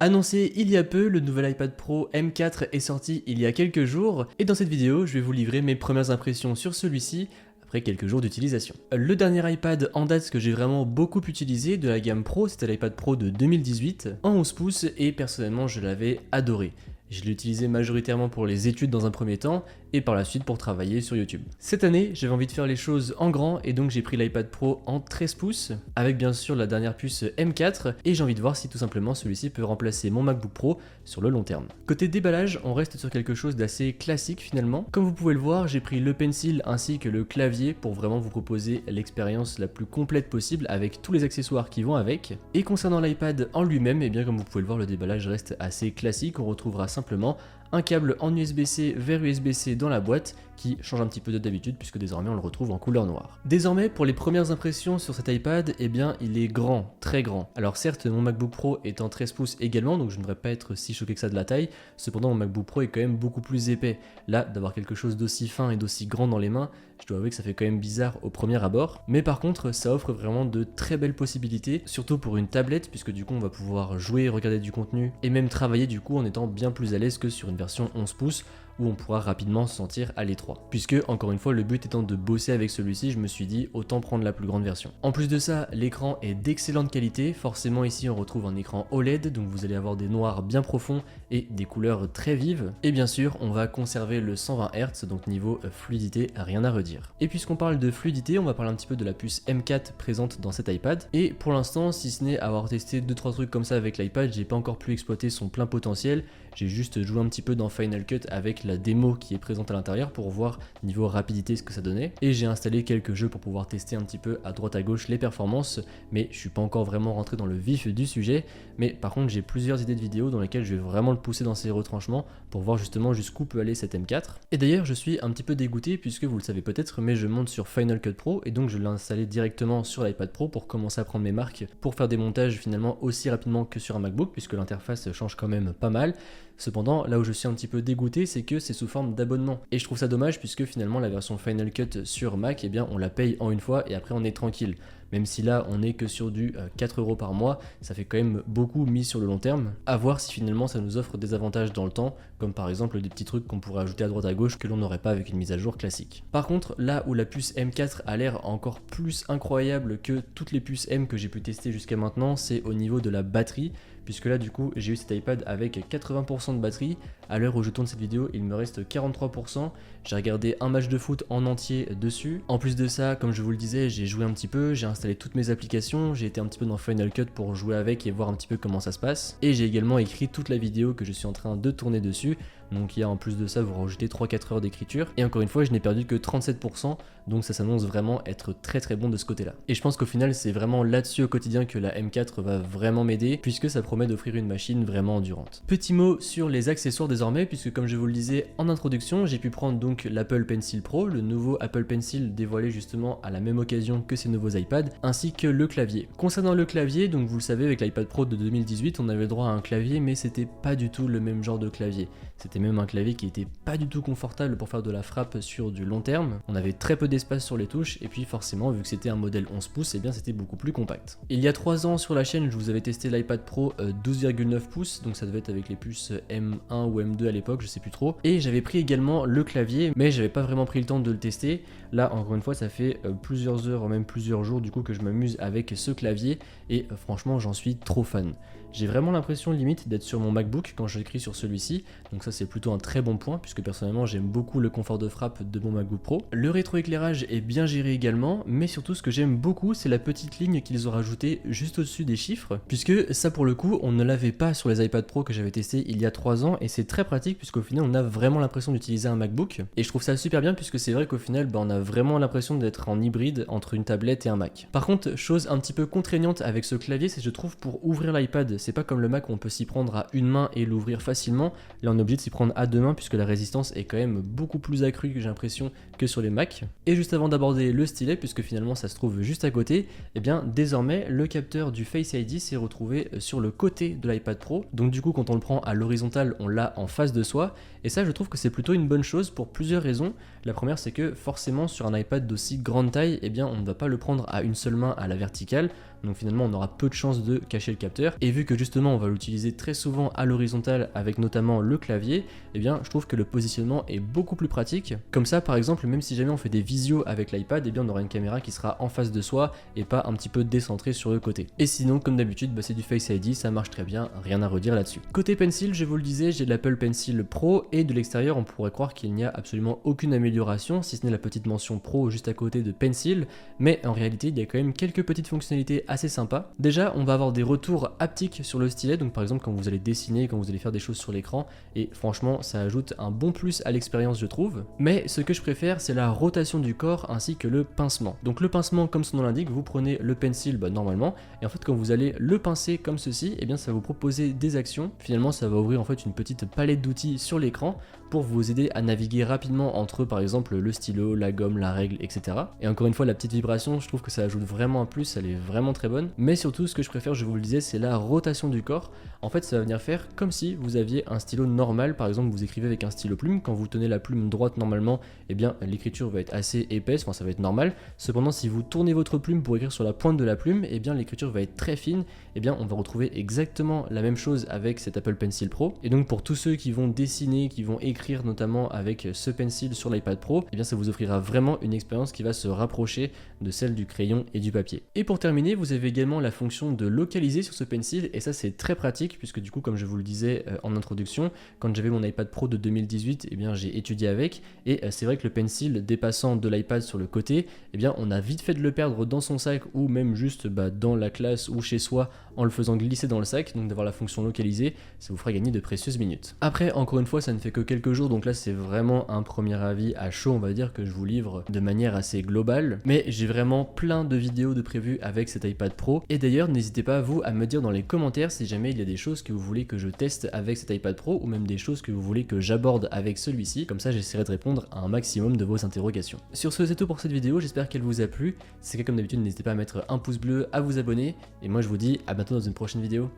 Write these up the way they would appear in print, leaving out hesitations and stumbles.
Annoncé il y a peu, le nouvel iPad Pro M4 est sorti il y a quelques jours et dans cette vidéo, je vais vous livrer mes premières impressions sur celui-ci après quelques jours d'utilisation. Le dernier iPad en date que j'ai vraiment beaucoup utilisé de la gamme Pro, c'était l'iPad Pro de 2018 en 11 pouces et personnellement je l'avais adoré. Je l'ai utilisé majoritairement pour les études dans un premier temps et par la suite pour travailler sur YouTube. Cette année, j'avais envie de faire les choses en grand et donc j'ai pris l'iPad Pro en 13 pouces avec bien sûr la dernière puce M4 et j'ai envie de voir si tout simplement celui-ci peut remplacer mon MacBook Pro sur le long terme. Côté déballage, on reste sur quelque chose d'assez classique finalement. Comme vous pouvez le voir, j'ai pris le Pencil ainsi que le clavier pour vraiment vous proposer l'expérience la plus complète possible avec tous les accessoires qui vont avec. Et concernant l'iPad en lui-même, et bien comme vous pouvez le voir, le déballage reste assez classique. On retrouvera simplement un câble en USB-C vers USB-C dans la boîte qui change un petit peu d'habitude puisque désormais on le retrouve en couleur noire. Désormais pour les premières impressions sur cet iPad, eh bien il est grand, très grand. Alors certes mon MacBook Pro est en 13 pouces également donc je ne devrais pas être si choqué que ça de la taille, cependant mon MacBook Pro est quand même beaucoup plus épais. Là d'avoir quelque chose d'aussi fin et d'aussi grand dans les mains, je dois avouer que ça fait quand même bizarre au premier abord, mais par contre ça offre vraiment de très belles possibilités, surtout pour une tablette puisque du coup on va pouvoir jouer, regarder du contenu et même travailler du coup en étant bien plus à l'aise que sur une version 11 pouces où on pourra rapidement se sentir à l'étroit. Puisque, encore une fois, le but étant de bosser avec celui-ci, je me suis dit autant prendre la plus grande version. En plus de ça, l'écran est d'excellente qualité. Forcément, ici, on retrouve un écran OLED, donc vous allez avoir des noirs bien profonds et des couleurs très vives. Et bien sûr, on va conserver le 120 Hz, donc niveau fluidité, rien à redire. Et puisqu'on parle de fluidité, on va parler un petit peu de la puce M4 présente dans cet iPad. Et pour l'instant, si ce n'est avoir testé 2-3 trucs comme ça avec l'iPad, j'ai pas encore pu exploiter son plein potentiel. J'ai juste joué un petit peu dans Final Cut avec la démo qui est présente à l'intérieur pour voir niveau rapidité ce que ça donnait. Et j'ai installé quelques jeux pour pouvoir tester un petit peu à droite à gauche les performances, mais je suis pas encore vraiment rentré dans le vif du sujet. Mais par contre j'ai plusieurs idées de vidéos dans lesquelles je vais vraiment le pousser dans ses retranchements pour voir justement jusqu'où peut aller cet M4. Et d'ailleurs je suis un petit peu dégoûté puisque vous le savez peut-être, mais je monte sur Final Cut Pro et donc je l'ai installé directement sur l'iPad Pro pour commencer à prendre mes marques pour faire des montages finalement aussi rapidement que sur un MacBook puisque l'interface change quand même pas mal. Cependant, là où je suis un petit peu dégoûté, c'est que c'est sous forme d'abonnement. Et je trouve ça dommage puisque finalement la version Final Cut sur Mac, eh bien on la paye en une fois et après on est tranquille. Même si là on est que sur du 4€ par mois, ça fait quand même beaucoup mis sur le long terme. À voir si finalement ça nous offre des avantages dans le temps, comme par exemple des petits trucs qu'on pourrait ajouter à droite à gauche que l'on n'aurait pas avec une mise à jour classique. Par contre, là où la puce M4 a l'air encore plus incroyable que toutes les puces M que j'ai pu tester jusqu'à maintenant, c'est au niveau de la batterie. Puisque là du coup j'ai eu cet iPad avec 80% de batterie, à l'heure où je tourne cette vidéo il me reste 43%, j'ai regardé un match de foot en entier dessus. En plus de ça, comme je vous le disais, j'ai joué un petit peu, j'ai installé toutes mes applications, j'ai été un petit peu dans Final Cut pour jouer avec et voir un petit peu comment ça se passe. Et j'ai également écrit toute la vidéo que je suis en train de tourner dessus, donc il y a en plus de ça vous rajoutez 3-4 heures d'écriture. Et encore une fois je n'ai perdu que 37%, donc ça s'annonce vraiment être très très bon de ce côté là. Et je pense qu'au final c'est vraiment là-dessus au quotidien que la M4 va vraiment m'aider, puisque ça promet d'offrir une machine vraiment endurante. Petit mot sur les accessoires désormais, puisque comme je vous le disais en introduction, j'ai pu prendre donc l'Apple Pencil Pro, le nouveau Apple Pencil dévoilé justement à la même occasion que ces nouveaux iPads, ainsi que le clavier. Concernant le clavier, donc vous le savez avec l'iPad Pro de 2018, on avait le droit à un clavier, mais c'était pas du tout le même genre de clavier. C'était même un clavier qui était pas du tout confortable pour faire de la frappe sur du long terme. On avait très peu d'espace sur les touches, et puis forcément, vu que c'était un modèle 11 pouces, et bien c'était beaucoup plus compact. Il y a 3 ans sur la chaîne, je vous avais testé l'iPad Pro 12,9 pouces, donc ça devait être avec les puces M1 ou M2 à l'époque, je sais plus trop. Et j'avais pris également le clavier, mais j'avais pas vraiment pris le temps de le tester. Là, encore une fois, ça fait plusieurs heures, même plusieurs jours du coup que je m'amuse avec ce clavier, et franchement, j'en suis trop fan. J'ai vraiment l'impression limite d'être sur mon MacBook quand j'écris sur celui-ci, donc ça c'est plutôt un très bon point puisque personnellement j'aime beaucoup le confort de frappe de mon MacBook Pro. Le rétroéclairage est bien géré également, mais surtout ce que j'aime beaucoup c'est la petite ligne qu'ils ont rajoutée juste au-dessus des chiffres, puisque ça pour le coup on ne l'avait pas sur les iPad Pro que j'avais testé il y a 3 ans et c'est très pratique puisqu'au final on a vraiment l'impression d'utiliser un MacBook et je trouve ça super bien puisque c'est vrai qu'au final on a vraiment l'impression d'être en hybride entre une tablette et un Mac. Par contre, chose un petit peu contraignante avec ce clavier, c'est je trouve pour ouvrir l'iPad, c'est pas comme le Mac où on peut s'y prendre à une main et l'ouvrir facilement. Là on est obligé de s'y prendre à deux mains puisque la résistance est quand même beaucoup plus accrue que j'ai l'impression que sur les Mac. Et juste avant d'aborder le stylet, puisque finalement ça se trouve juste à côté, et bien désormais le capteur du Face ID s'est retrouvé sur le côté de l'iPad Pro. Donc du coup quand on le prend à l'horizontale, on l'a en face de soi. Et ça je trouve que c'est plutôt une bonne chose pour plusieurs raisons. La première c'est que forcément sur un iPad d'aussi grande taille, eh bien on ne va pas le prendre à une seule main à la verticale. donc finalement on aura peu de chances de cacher le capteur. Et vu que justement on va l'utiliser très souvent à l'horizontale avec notamment le clavier, eh bien je trouve que le positionnement est beaucoup plus pratique. Comme ça par exemple, même si jamais on fait des visios avec l'iPad, eh bien on aura une caméra qui sera en face de soi et pas un petit peu décentrée sur le côté. Et sinon comme d'habitude, c'est du Face ID, ça marche très bien, rien à redire là-dessus. Côté Pencil, je vous le disais, j'ai de l'Apple Pencil Pro et de l'extérieur on pourrait croire qu'il n'y a absolument aucune amélioration, si ce n'est la petite mention Pro juste à côté de Pencil, mais en réalité il y a quand même quelques petites fonctionnalités assez sympas. Déjà on va avoir des retours haptiques sur le stylet, donc par exemple quand vous allez dessiner, quand vous allez faire des choses sur l'écran, et franchement ça ajoute un bon plus à l'expérience je trouve. Mais ce que je préfère c'est la rotation du corps ainsi que le pincement. Donc le pincement comme son nom l'indique, vous prenez le Pencil normalement, et en fait quand vous allez le pincer comme ceci, et bien ça va vous proposer des actions. Finalement ça va ouvrir en fait une petite palette d'outils sur l'écran pour vous aider à naviguer rapidement entre par exemple le stylo, la gomme, la règle, etc. Et encore une fois la petite vibration, je trouve que ça ajoute vraiment un plus, elle est vraiment très bonne. Mais surtout ce que je préfère, je vous le disais, c'est la rotation du corps. En fait ça va venir faire comme si vous aviez un stylo normal, par exemple vous écrivez avec un stylo plume, quand vous tenez la plume droite normalement, et bien l'écriture va être assez épaisse, enfin ça va être normal. Cependant si vous tournez votre plume pour écrire sur la pointe de la plume, et bien l'écriture va être très fine, et bien on va retrouver exactement la même chose avec cet Apple Pencil Pro. Et donc pour tous ceux qui vont dessiner, qui vont écrire notamment avec ce Pencil sur l'iPad Pro, et bien ça vous offrira vraiment une expérience qui va se rapprocher de celle du crayon et du papier. Et pour terminer, vous avez également la fonction de localiser sur ce Pencil, et ça c'est très pratique puisque du coup comme je vous le disais en introduction, quand j'avais mon iPad Pro de 2018, et bien j'ai étudié avec, et c'est vrai que le Pencil dépassant de l'iPad sur le côté, et bien on a vite fait de le perdre dans son sac ou même juste dans la classe ou chez soi en le faisant glisser dans le sac. Donc d'avoir la fonction localisée, ça vous fera gagner de précieuses minutes. Après encore une fois ça ne fait que quelques jours, donc là c'est vraiment un premier avis à chaud on va dire que je vous livre de manière assez globale, mais j'ai vraiment plein de vidéos de prévues avec cet iPad Pro. Et d'ailleurs n'hésitez pas vous à me dire dans les commentaires si jamais il y a des choses que vous voulez que je teste avec cet iPad Pro ou même des choses que vous voulez que j'aborde avec celui-ci, comme ça j'essaierai de répondre à un maximum de vos interrogations. Sur ce c'est tout pour cette vidéo, j'espère qu'elle vous a plu. Si c'est le cas comme d'habitude n'hésitez pas à mettre un pouce bleu, à vous abonner, et moi je vous dis à bientôt dans une prochaine vidéo.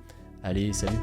Allez, salut!